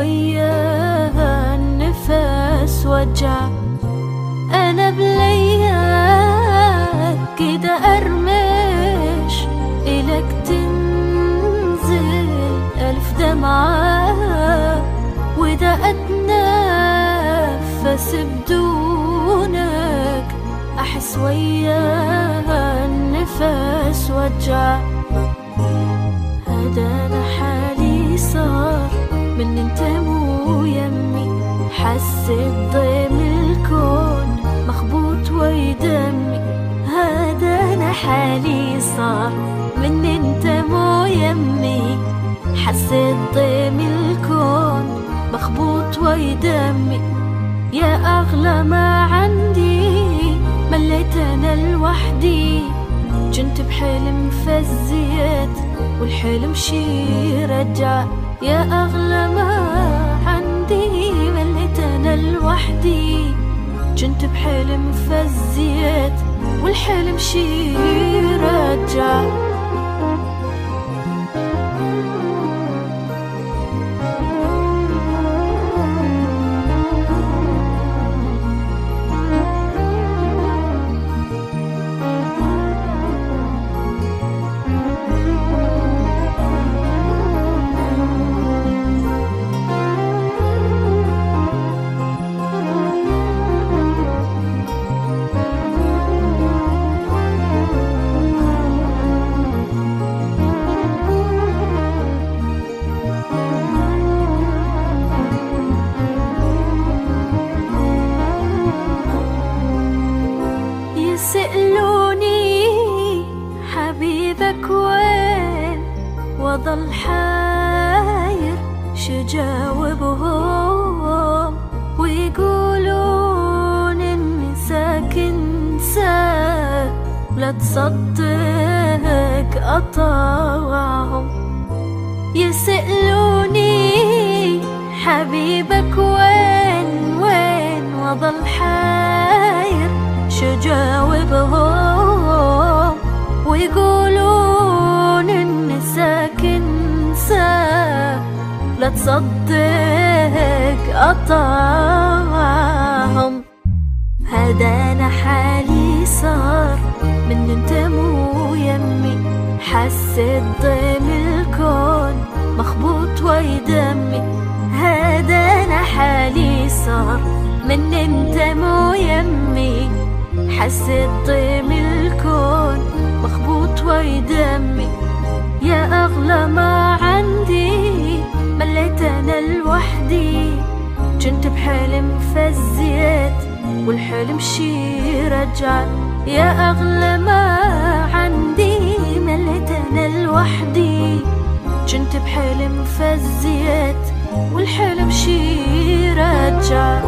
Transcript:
وياها النفس وجع. أنا بلياك كده أرمش إلك تنزل 1000 دمعة، وإذا أتنفس بدونك أحس وياها النفس وجع. هذا أنا حالي صار من انت مو يمي، حسيت ضيم الكون مخبوط ويدمي. هذا أنا حالي صار من انت مو يمي، حسيت ضيم الكون مخبوط ويدمي. يا أغلى ما عندي مليت أنا لوحدي، كنت بحلم فزيت والحلم شي رجع. يا أغلى ما عندي مليت أنا لوحدي، كنت بحلم فزيت والحلم شي رجع. يسألوني حبيبك وين، وظل حاير شجاوبهم، ويقولون إني ساكن ساك لا تصدق أطاوعهم. يسألوني حبيبك وين وين، وظل حاير شجاوبهم، ويقولون إني ساكن ساك لا تصدق أطاعهم. هذا أنا حالي صار من انت مو يمي، حسيت ضيم الكون مخبوط ويدمي. هذا أنا حالي صار من انت مو يمي، حسيت ضيم الكون مخبوط ويدمي. يا أغلى ما عندي مليت أنا لوحدي، كنت بحلم فزيت والحلم شي رجع. يا أغلى ما عندي مليت أنا لوحدي، كنت بحلم فزيت والحلم شي رجع.